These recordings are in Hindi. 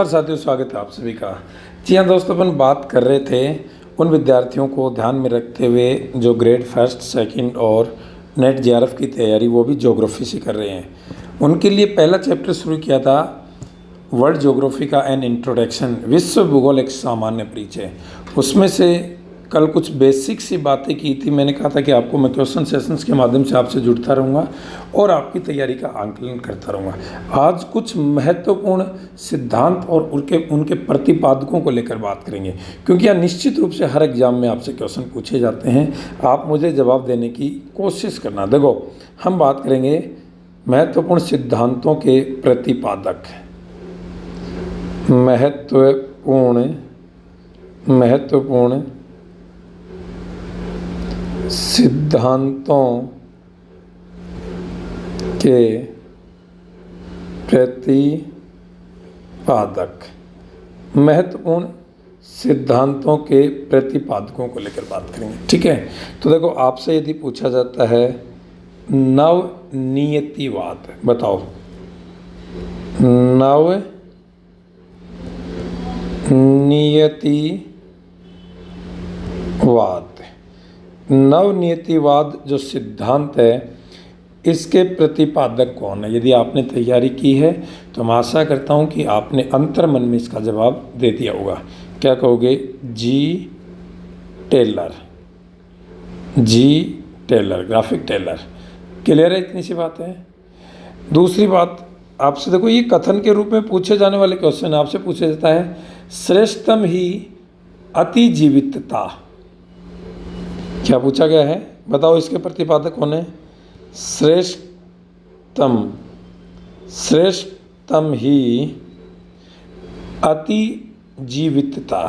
नमस्कार साथियों, स्वागत है आप सभी का। जी हाँ दोस्तों, अपन बात कर रहे थे उन विद्यार्थियों को ध्यान में रखते हुए जो ग्रेड फर्स्ट सेकंड और नेट जेआरएफ की तैयारी वो भी ज्योग्राफी से कर रहे हैं। उनके लिए पहला चैप्टर शुरू किया था वर्ल्ड ज्योग्राफी का एन इंट्रोडक्शन, विश्व भूगोल एक सामान्य परिचय। उसमें से कल कुछ बेसिक सी बातें की थी। मैंने कहा था कि आपको मैं क्वेश्चन सेशंस के माध्यम से आपसे जुड़ता रहूँगा और आपकी तैयारी का आंकलन करता रहूँगा। आज कुछ महत्वपूर्ण सिद्धांत और उनके प्रतिपादकों को लेकर बात करेंगे, क्योंकि यह निश्चित रूप से हर एग्जाम में आपसे क्वेश्चन पूछे जाते हैं। आप मुझे जवाब देने की कोशिश करना। देखो, हम बात करेंगे महत्वपूर्ण सिद्धांतों के प्रतिपादक। महत्वपूर्ण सिद्धांतों के प्रतिपादक। महत्वपूर्ण सिद्धांतों के प्रतिपादकों को लेकर बात करेंगे, ठीक है। तो देखो, आपसे यदि पूछा जाता है नवनियतिवाद, बताओ नवनियतिवाद जो सिद्धांत है इसके प्रतिपादक कौन है। यदि आपने तैयारी की है तो मैं आशा करता हूँ कि आपने अंतर्मन में इसका जवाब दे दिया होगा। क्या कहोगे? जी टेलर, ग्राफिक टेलर। क्लियर है? इतनी सी बात है। दूसरी बात आपसे, देखो, ये कथन के रूप में पूछे जाने वाले क्वेश्चन आपसे पूछा जाता है श्रेष्ठतम ही अतिजीवितता। क्या पूछा गया है? बताओ, इसके प्रतिपादक कौन है? श्रेष्ठतम ही अतिजीवितता।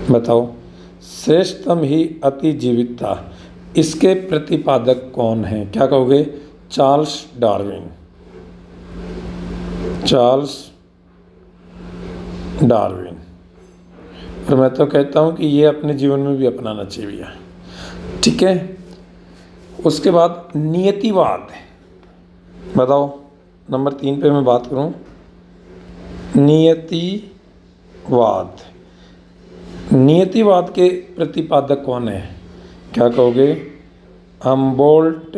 बताओ, श्रेष्ठतम ही अतिजीवितता, इसके प्रतिपादक कौन हैं? क्या कहोगे? Charles Darwin. और मैं तो कहता हूँ कि ये अपने जीवन में भी अपनाना चाहिए, ठीक है। उसके बाद नियतिवाद। बताओ, नंबर 3 पे मैं बात करूँ। नियतिवाद के प्रतिपादक कौन है? क्या कहोगे? हमबोल्ट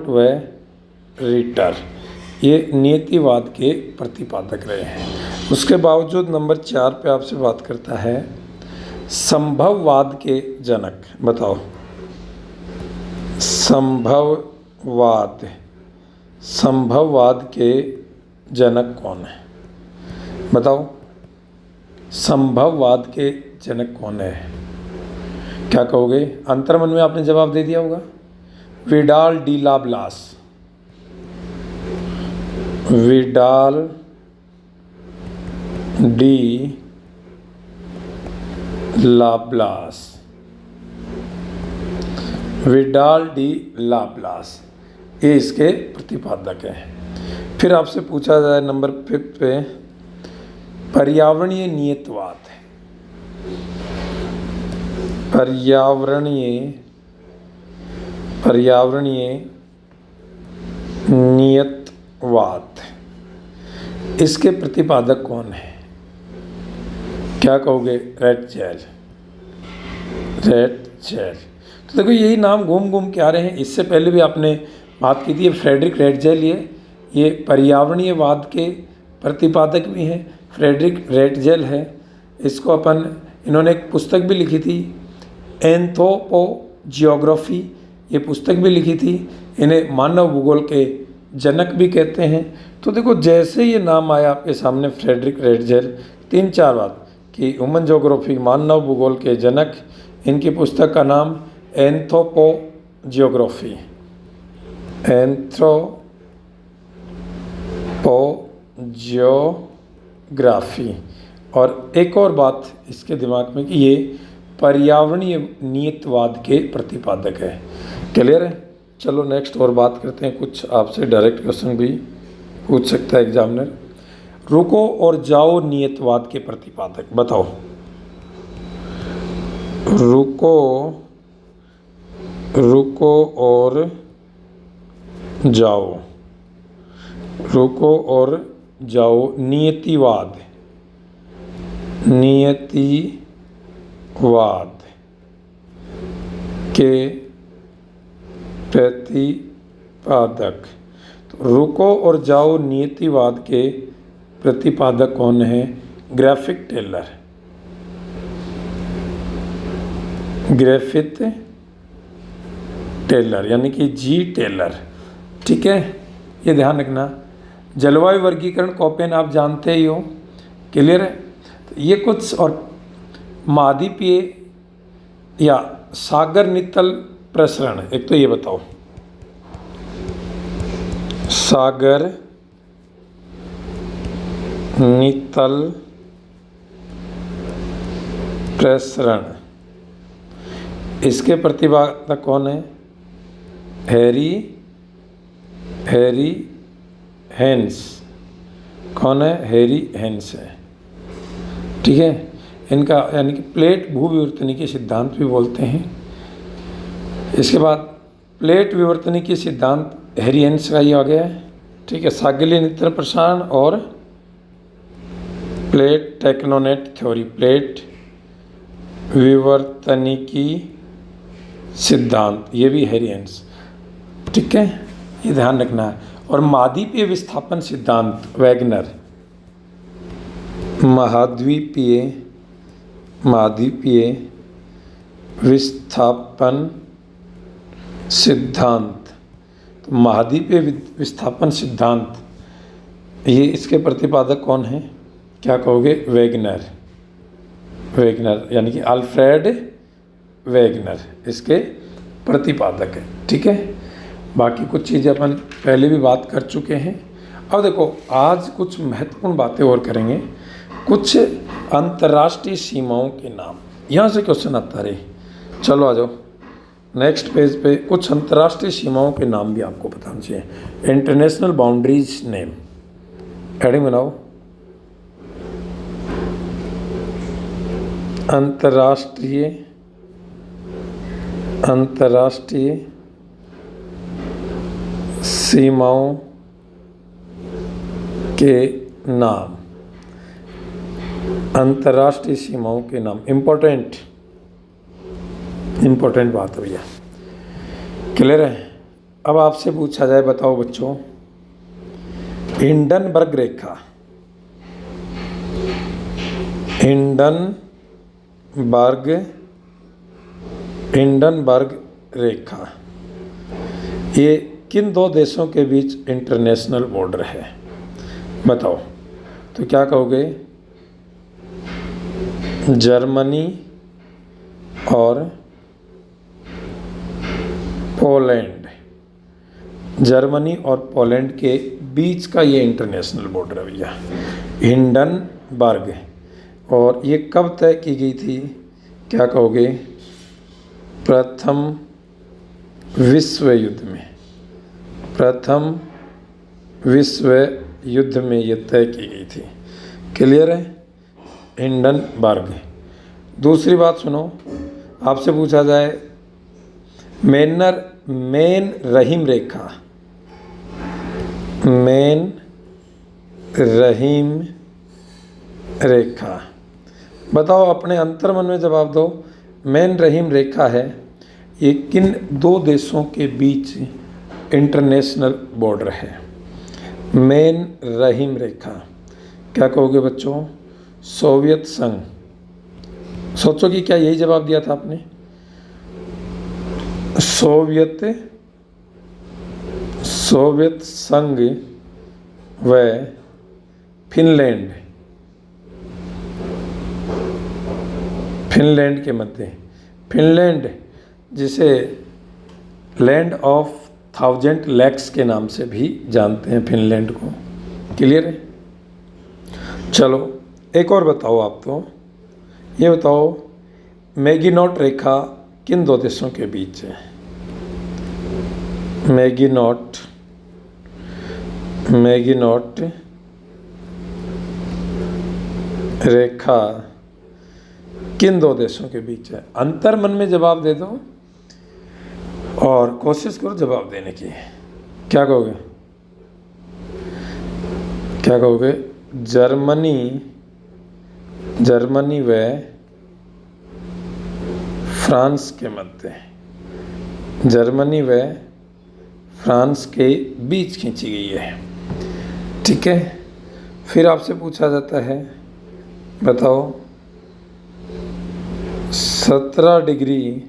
व रिटर। ये नियतिवाद के प्रतिपादक रहे हैं। उसके बावजूद नंबर 4 पे आपसे बात करता है संभववाद के जनक। बताओ, संभववाद के जनक कौन है? बताओ, संभववाद के जनक कौन है? क्या कहोगे? अंतर्मन में आपने जवाब दे दिया होगा। विडाल डी लाप्लास, ये इसके प्रतिपादक हैं। फिर आपसे पूछा जाए नंबर 5 पे पर्यावरणीय नियतवाद। इसके प्रतिपादक कौन है? क्या कहोगे? रेटजेल। तो देखो, यही नाम घूम के आ रहे हैं। इससे पहले भी आपने बात की थी फ्रेडरिक रेटजेल। ये पर्यावरणीयवाद के प्रतिपादक भी हैं। फ्रेडरिक रेटजेल है। इसको इन्होंने एक पुस्तक भी लिखी थी, एंथ्रोपोजियोग्राफी, ये पुस्तक भी लिखी थी। इन्हें मानव भूगोल के जनक भी कहते हैं। तो देखो, जैसे ये नाम आया आपके सामने फ्रेडरिक रेटजेल, 3-4 बात कि ह्यूमन ज्योग्राफी, मानव भूगोल के जनक। इनकी पुस्तक का नाम एंथ्रोपोजियोग्राफी। और एक और बात इसके दिमाग में कि ये पर्यावरणीय नियतवाद के प्रतिपादक है। क्लियर है? चलो नेक्स्ट और बात करते हैं। कुछ आपसे डायरेक्ट क्वेश्चन भी पूछ सकता है एग्जामिनर। रुको और जाओ नियतवाद के प्रतिपादक। बताओ, रुको रुको और जाओ, रुको और जाओ, नियतिवाद, नियतिवाद के प्रतिपादक। तो रुको और जाओ नियतिवाद के प्रतिपादक कौन है? ग्रिफिथ टेलर, ग्रिफिथ टेलर यानी कि जी टेलर। ठीक है, ये ध्यान रखना। जलवायु वर्गीकरण कोपेन आप जानते ही हो, क्लियर है। तो ये कुछ और महाद्वीपीय या सागर नितल प्रसरण, एक तो ये बताओ, सागर नितल प्रसरण, इसके प्रतिपादक कौन है? Harry hence. कौन है? हैरी हेंस है। ठीक है, इनका यानी कि प्लेट भूविवर्तनिकी सिद्धांत भी बोलते हैं। इसके बाद प्लेट विवर्तनिकी सिद्धांत हैरी हेंस का ही आ गया है। ठीक है, सागरीय नितल प्रसारण और प्लेट टेक्टोनिक थ्योरी, प्लेट विवर्तनिकी सिद्धांत, ये भी हैरी हेंस। ठीक है, ये ध्यान रखना है। और महाद्वीपीय विस्थापन सिद्धांत वैगनर, महाद्वीपीय विस्थापन सिद्धांत। तो महाद्वीपीय विस्थापन सिद्धांत, ये इसके प्रतिपादक कौन है? क्या कहोगे? वैगनर, वैगनर यानी कि अल्फ्रेड वैगनर इसके प्रतिपादक है। ठीक है, बाकी कुछ चीज़ें अपन पहले भी बात कर चुके हैं। अब देखो, आज कुछ महत्वपूर्ण बातें और करेंगे। कुछ अंतर्राष्ट्रीय सीमाओं के नाम, यहाँ से क्वेश्चन आता रहे। चलो आ जाओ नेक्स्ट पेज पे। कुछ अंतर्राष्ट्रीय सीमाओं के नाम भी आपको बताना चाहिए। इंटरनेशनल बाउंड्रीज नेम, हेडिंग बनाओ। अंतर्राष्ट्रीय सीमाओं के नाम, अंतर्राष्ट्रीय सीमाओं के नाम। इम्पोर्टेंट बात है भैया, क्लियर है। अब आपसे पूछा जाए, बताओ बच्चों, हिंडनबर्ग रेखा, हिंडनबर्ग रेखा, ये किन दो देशों के बीच इंटरनेशनल बॉर्डर है? बताओ। तो क्या कहोगे? जर्मनी और पोलैंड, जर्मनी और पोलैंड के बीच का ये इंटरनेशनल बॉर्डर है भैया, हिंडनबर्ग। और ये कब तय की गई थी? क्या कहोगे? प्रथम विश्व युद्ध में, प्रथम विश्व युद्ध में ये तय की गई थी। क्लियर है? हिंडनबर्ग। दूसरी बात सुनो, आपसे पूछा जाए मेन रहीम रेखा, मेन रहीम रेखा, बताओ, अपने अंतर्मन में जवाब दो। मेन रहीम रेखा है, ये किन दो देशों के बीच इंटरनेशनल बॉर्डर है? मेन रहीम रेखा, क्या कहोगे बच्चों? सोवियत संघ। सोचो कि क्या यही जवाब दिया था आपने? सोवियत संघ व फिनलैंड के मध्य। फिनलैंड, जिसे लैंड ऑफ 1000 लेक्स के नाम से भी जानते हैं फिनलैंड को। क्लियर है? चलो एक और बताओ आप। तो ये बताओ, मैगिनॉट रेखा किन दो देशों के बीच है? मैगिनॉट रेखा किन दो देशों के बीच है? अंतर मन में जवाब दे दो और कोशिश करो जवाब देने की। क्या कहोगे? क्या कहोगे? जर्मनी व फ्रांस के मध्य, जर्मनी व फ्रांस के बीच खींची गई है। ठीक है, फिर आपसे पूछा जाता है, बताओ 17 डिग्री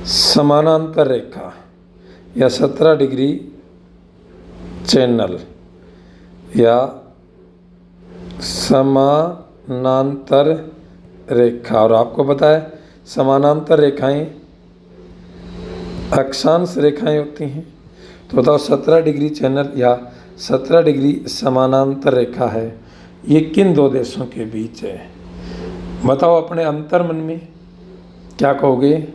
समानांतर रेखा या 17 डिग्री चैनल या समानांतर रेखा, और आपको पता है समानांतर रेखाएं अक्षांश रेखाएं होती हैं, तो बताओ 17 डिग्री चैनल या 17 डिग्री समानांतर रेखा है, ये किन दो देशों के बीच है? बताओ अपने अंतर मन में क्या कहोगे?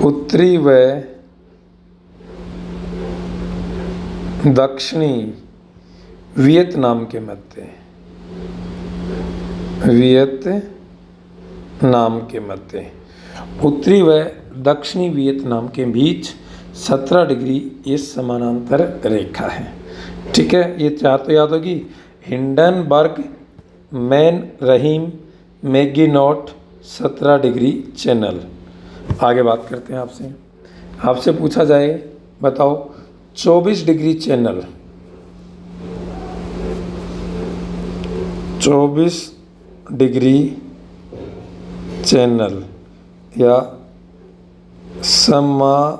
उत्तरी व दक्षिणी वियतनाम के मध्य, वियतनाम के मध्य, उत्तरी व दक्षिणी वियतनाम के बीच 17 डिग्री ये समानांतर रेखा है। ठीक है, ये चार तो याद होगी, हिंडनबर्ग, मैन रहीम, मैगीनॉट, 17 डिग्री चैनल। आगे बात करते हैं आपसे पूछा जाए, बताओ 24 डिग्री चैनल, 24 डिग्री चैनल या समानांतर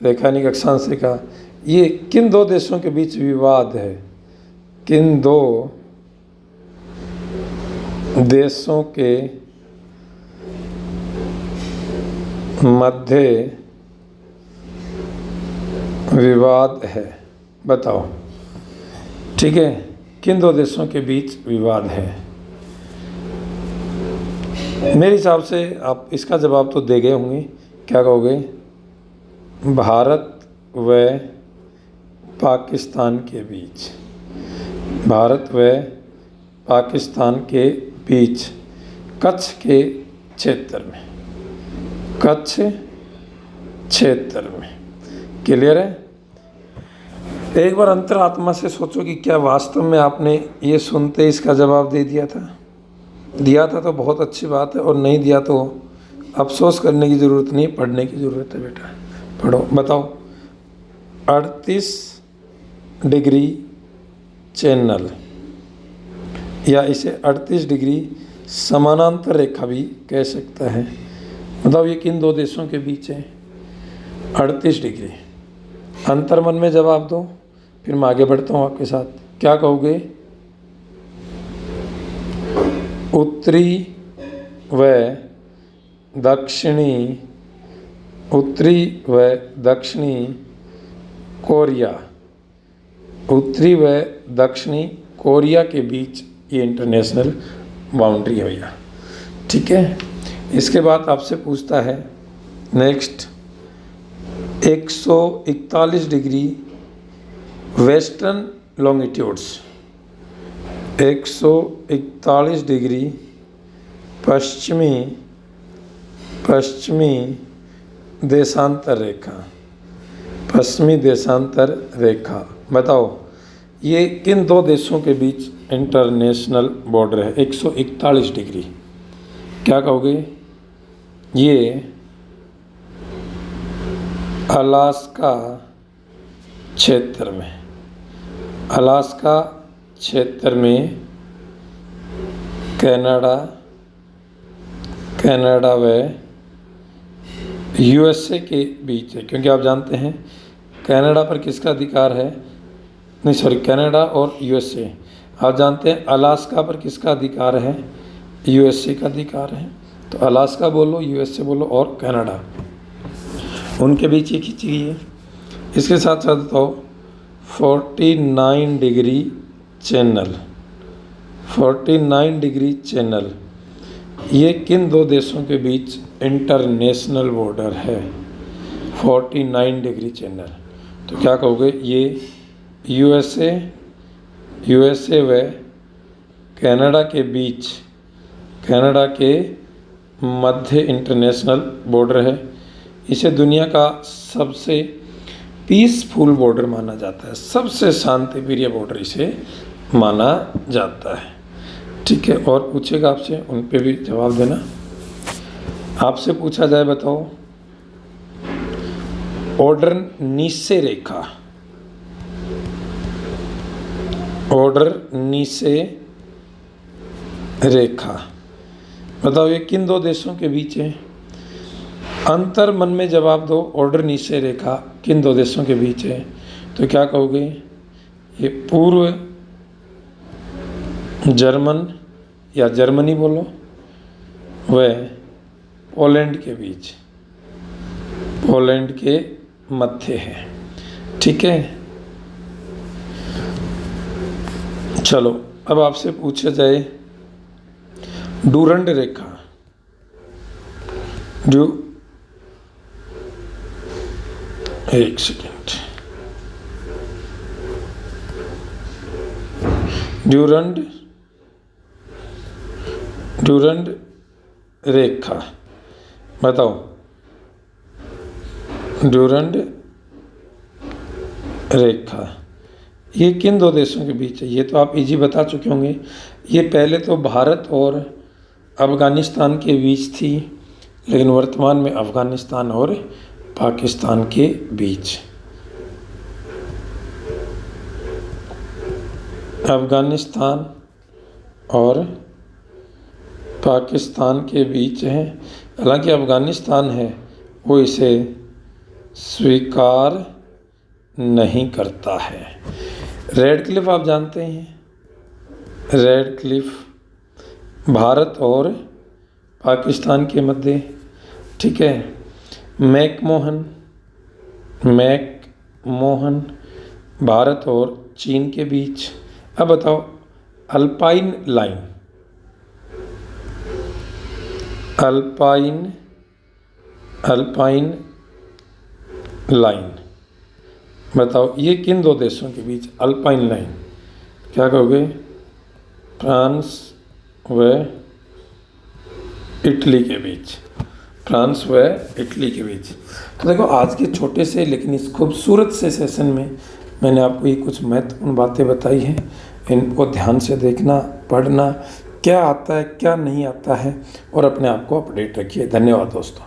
रेखा यानी अक्षांश रेखा, ये किन दो देशों के बीच विवाद है? किन दो देशों के मध्य विवाद है? बताओ। ठीक है, किन दो देशों के बीच विवाद है? मेरे हिसाब से आप इसका जवाब तो दे गए होंगे। क्या कहोगे? भारत व पाकिस्तान के बीच, भारत व पाकिस्तान के बीच कच्छ के क्षेत्र में, कच्छ क्षेत्र में। क्लियर है? एक बार अंतरात्मा से सोचो कि क्या वास्तव में आपने ये सुनते इसका जवाब दे दिया था? दिया था तो बहुत अच्छी बात है, और नहीं दिया तो अफसोस करने की ज़रूरत नहीं, पढ़ने की ज़रूरत है बेटा, पढ़ो। बताओ 38 डिग्री चैनल या इसे 38 डिग्री समानांतर रेखा भी कह सकता है, बताओ ये किन दो देशों के बीच है? 38 डिग्री। अंतर मन में जवाब दो, फिर मैं आगे बढ़ता हूँ आपके साथ। क्या कहोगे? उत्तरी व दक्षिणी, उत्तरी व दक्षिणी कोरिया, उत्तरी व दक्षिणी कोरिया के बीच ये इंटरनेशनल बाउंड्री है भैया। ठीक है, इसके बाद आपसे पूछता है next 141 degree western longitudes, 141 degree पश्चिमी देशांतर रेखा, पश्चिमी देशांतर रेखा। बताओ ये किन दो देशों के बीच इंटरनेशनल बॉर्डर है? 141 डिग्री। क्या कहोगे? ये अलास्का क्षेत्र में, अलास्का क्षेत्र में कनाडा व यूएसए के बीच है, क्योंकि आप जानते हैं कनाडा पर किसका अधिकार है? नहीं सॉरी, कनाडा और यूएसए। आप जानते हैं अलास्का पर किसका अधिकार है? यूएसए का अधिकार है। तो अलास्का बोलो, यूएसए बोलो और कनाडा, उनके बीच ये खींची गई है। इसके साथ साथ बताओ 49 डिग्री चैनल, 49 डिग्री चैनल, ये किन दो देशों के बीच इंटरनेशनल बॉर्डर है? 49 डिग्री चैनल। तो क्या कहोगे? ये यूएसए यूएसए व कनाडा के बीच, कनाडा के मध्य इंटरनेशनल बॉर्डर है। इसे दुनिया का सबसे पीसफुल बॉर्डर माना जाता है, सबसे शांतिप्रिय बॉर्डर इसे माना जाता है। ठीक है, और पूछेगा आपसे, उन पे भी जवाब देना। आपसे पूछा जाए, बताओ ऑर्डर नीचे रेखा, ऑर्डर नीचे रेखा, बताओ ये किन दो देशों के बीच है? अंतर मन में जवाब दो। ऑर्डर नीचे रेखा किन दो देशों के बीच है? तो क्या कहोगे? ये पूर्व जर्मन या जर्मनी बोलो, व पोलैंड के बीच, पोलैंड के मध्य है। ठीक है, चलो अब आपसे पूछा जाए डूरंड रेखा, एक सेकेंड, डूरंड रेखा, बताओ डूरंड रेखा ये किन दो देशों के बीच है? ये तो आप इजी बता चुके होंगे। ये पहले तो भारत और अफ़गानिस्तान के बीच थी, लेकिन वर्तमान में अफ़गानिस्तान और पाकिस्तान के बीच, अफ़गानिस्तान और पाकिस्तान के बीच है। हालांकि अफ़गानिस्तान है वो इसे स्वीकार नहीं करता है। रेड क्लिफ आप जानते हैं, रेड क्लिफ भारत और पाकिस्तान के मध्य। ठीक है, मैकमोहन भारत और चीन के बीच। अब बताओ अल्पाइन लाइन, अल्पाइन लाइन, बताओ ये किन दो देशों के बीच? अल्पाइन लाइन, क्या कहोगे? फ्रांस व इटली के बीच, फ्रांस व इटली के बीच। तो देखो आज के छोटे से लेकिन इस खूबसूरत से सेशन में मैंने आपको ये कुछ महत्वपूर्ण बातें बताई हैं। इनको ध्यान से देखना, पढ़ना, क्या आता है क्या नहीं आता है, और अपने आप को अपडेट रखिए। धन्यवाद दोस्तों।